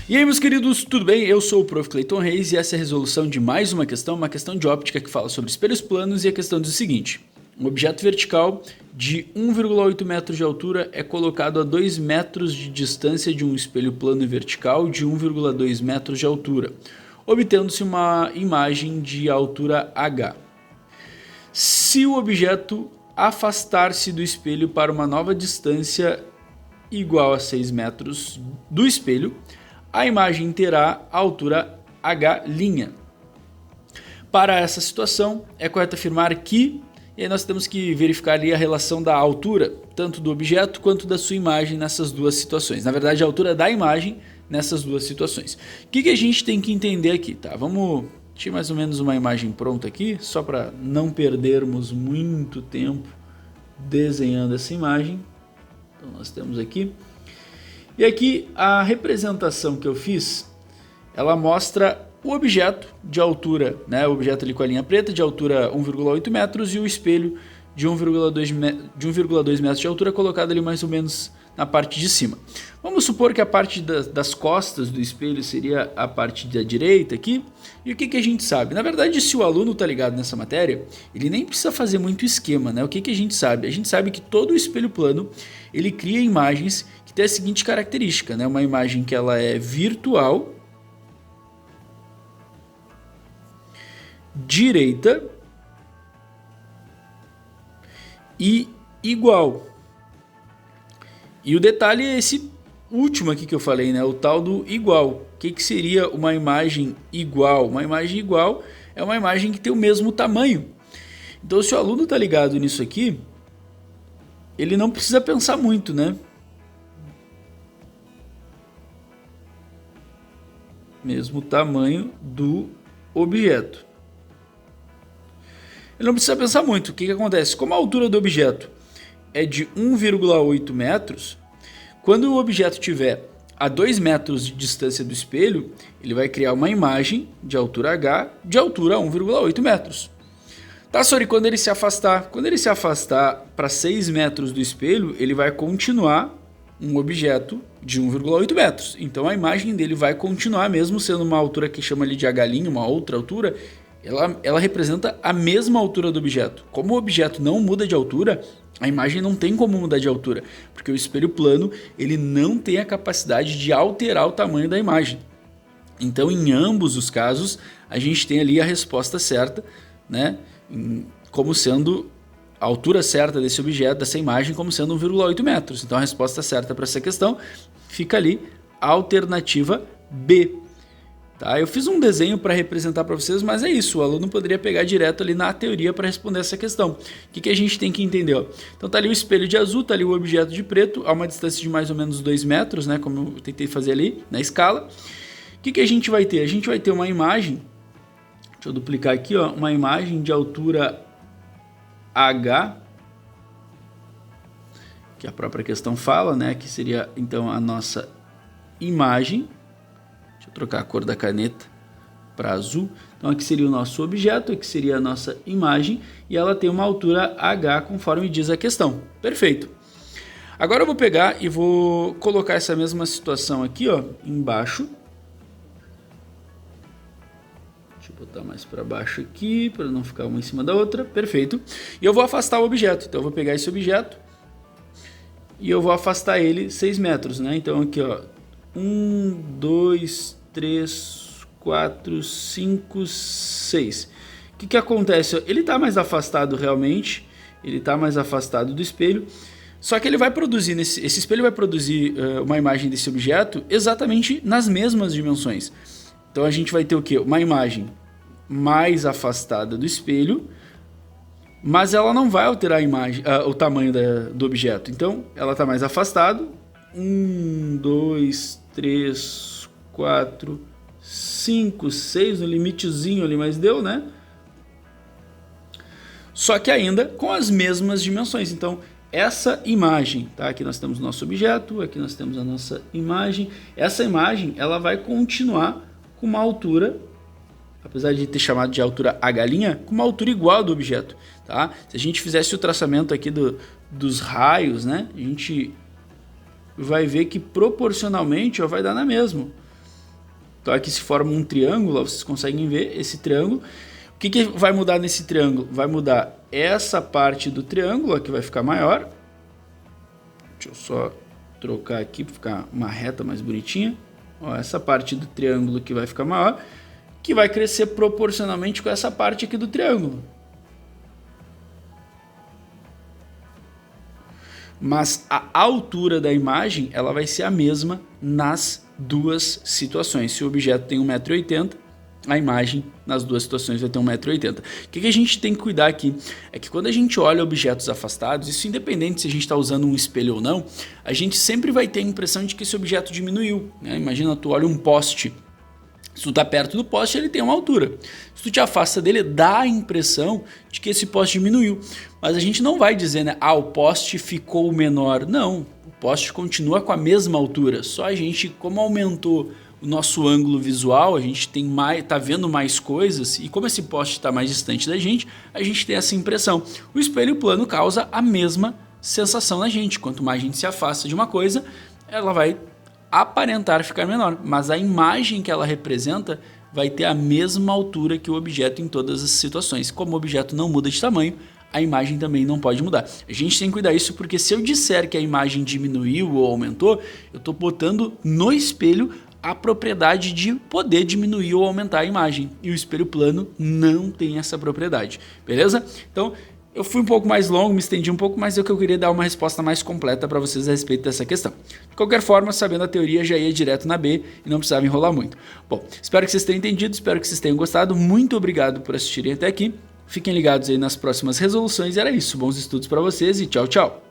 E aí, meus queridos, tudo bem? Eu sou o Prof. Clayton Reis e essa é a resolução de mais uma questão de óptica que fala sobre espelhos planos, e a questão diz o seguinte: um objeto vertical de 1,8 metros de altura é colocado a 2 metros de distância de um espelho plano vertical de 1,2 metros de altura, obtendo-se uma imagem de altura H. Se o objeto afastar-se do espelho para uma nova distância igual a 6 metros do espelho, a imagem terá a altura H'. Para essa situação, é correto afirmar que, e aí nós temos que verificar ali a relação da altura, tanto do objeto quanto da sua imagem nessas duas situações. Na verdade, a altura da imagem nessas duas situações. O que a gente tem que entender aqui, tá? Vamos ter mais ou menos uma imagem pronta aqui, só para não perdermos muito tempo desenhando essa imagem. Então nós temos aqui. E aqui a representação que eu fiz, ela mostra o objeto de altura, né? O objeto ali com a linha preta de altura 1,8 metros e o espelho de 1,2 metros de altura colocado ali mais ou menos na parte de cima. Vamos supor que a parte das costas do espelho seria a parte da direita aqui. E o que a gente sabe? Na verdade, se o aluno está ligado nessa matéria, ele nem precisa fazer muito esquema, né? O que a gente sabe? A gente sabe que todo o espelho plano, ele cria imagens que tem a seguinte característica, né? Uma imagem que ela é virtual, direita e igual. E o detalhe é esse último aqui que eu falei, né? O tal do igual. O que seria uma imagem igual? Uma imagem igual é uma imagem que tem o mesmo tamanho. Então, se o aluno está ligado nisso aqui, ele não precisa pensar muito, né? Mesmo tamanho do objeto. Ele não precisa pensar muito. O que acontece? Como a altura do objeto é de 1,8 metros, quando o objeto tiver a 2 metros de distância do espelho, ele vai criar uma imagem de altura H de altura 1,8 metros. Tá, Sori, quando ele se afastar para 6 metros do espelho, ele vai continuar um objeto de 1,8 metros. Então a imagem dele vai continuar, mesmo sendo uma altura que chama ali de H', uma outra altura, ela representa a mesma altura do objeto. Como o objeto não muda de altura, a imagem não tem como mudar de altura, porque o espelho plano ele não tem a capacidade de alterar o tamanho da imagem. Então, em ambos os casos, a gente tem ali a resposta certa, né? Como sendo a altura certa desse objeto, dessa imagem, como sendo 1,8 metros. Então, a resposta certa para essa questão fica ali, a alternativa B. Tá, eu fiz um desenho para representar para vocês, mas é isso, o aluno poderia pegar direto ali na teoria para responder essa questão. O que a gente tem que entender? Ó? Então tá ali o espelho de azul, tá ali o objeto de preto, a uma distância de mais ou menos 2 metros, né, como eu tentei fazer ali na escala. O que a gente vai ter? A gente vai ter uma imagem, deixa eu duplicar aqui, ó, uma imagem de altura H, que a própria questão fala, né, que seria então a nossa imagem. Trocar a cor da caneta para azul. Então aqui seria o nosso objeto, aqui seria a nossa imagem e ela tem uma altura H conforme diz a questão. Perfeito. Agora eu vou pegar e vou colocar essa mesma situação aqui, ó, embaixo. Deixa eu botar mais para baixo aqui para não ficar uma em cima da outra. Perfeito. E eu vou afastar o objeto. Então eu vou pegar esse objeto e eu vou afastar ele 6 metros, né? Então aqui, ó, 1, 2, 3, 4, 5, 6. O que acontece? Ele está mais afastado realmente, ele está mais afastado do espelho, só que ele vai produzir, esse espelho vai produzir uma imagem desse objeto exatamente nas mesmas dimensões. Então a gente vai ter o quê? Uma imagem mais afastada do espelho, mas ela não vai alterar a imagem, o tamanho do objeto. Então ela está mais afastado. 1, 2, 3, 4, 5, 6, no limitezinho ali, mas deu, né? Só que ainda com as mesmas dimensões. Então, essa imagem, tá? Aqui nós temos o nosso objeto, aqui nós temos a nossa imagem. Essa imagem, ela vai continuar com uma altura, apesar de ter chamado de altura H', com uma altura igual do objeto, tá? Se a gente fizesse o traçamento aqui dos raios, né? A gente vai ver que proporcionalmente ó, vai dar na mesma. Então aqui se forma um triângulo, ó, vocês conseguem ver esse triângulo. O que vai mudar nesse triângulo? Vai mudar essa parte do triângulo, ó, que vai ficar maior. Deixa eu só trocar aqui para ficar uma reta mais bonitinha. Ó, essa parte do triângulo que vai ficar maior, que vai crescer proporcionalmente com essa parte aqui do triângulo. Mas a altura da imagem ela vai ser a mesma nas duas situações. Se o objeto tem 1,80 m, a imagem nas duas situações vai ter 1,80 m. O que a gente tem que cuidar aqui é que quando a gente olha objetos afastados, isso independente se a gente está usando um espelho ou não, a gente sempre vai ter a impressão de que esse objeto diminuiu, né? Imagina, tu olha um poste. Se tu está perto do poste, ele tem uma altura. Se tu te afasta dele, dá a impressão de que esse poste diminuiu. Mas a gente não vai dizer, né? Ah, o poste ficou menor. Não, o poste continua com a mesma altura. Só a gente, como aumentou o nosso ângulo visual, a gente tem mais, tá vendo mais coisas. E como esse poste está mais distante da gente, a gente tem essa impressão. O espelho plano causa a mesma sensação na gente. Quanto mais a gente se afasta de uma coisa, ela vai aparentar ficar menor, mas a imagem que ela representa vai ter a mesma altura que o objeto em todas as situações. Como o objeto não muda de tamanho, a imagem também não pode mudar. A gente tem que cuidar disso porque se eu disser que a imagem diminuiu ou aumentou, eu estou botando no espelho a propriedade de poder diminuir ou aumentar a imagem. E o espelho plano não tem essa propriedade, beleza? Então, eu fui um pouco mais longo, me estendi um pouco, mas é que eu queria dar uma resposta mais completa para vocês a respeito dessa questão. De qualquer forma, sabendo a teoria, já ia direto na B e não precisava enrolar muito. Bom, espero que vocês tenham entendido, espero que vocês tenham gostado. Muito obrigado por assistirem até aqui. Fiquem ligados aí nas próximas resoluções. Era isso, bons estudos para vocês e tchau, tchau!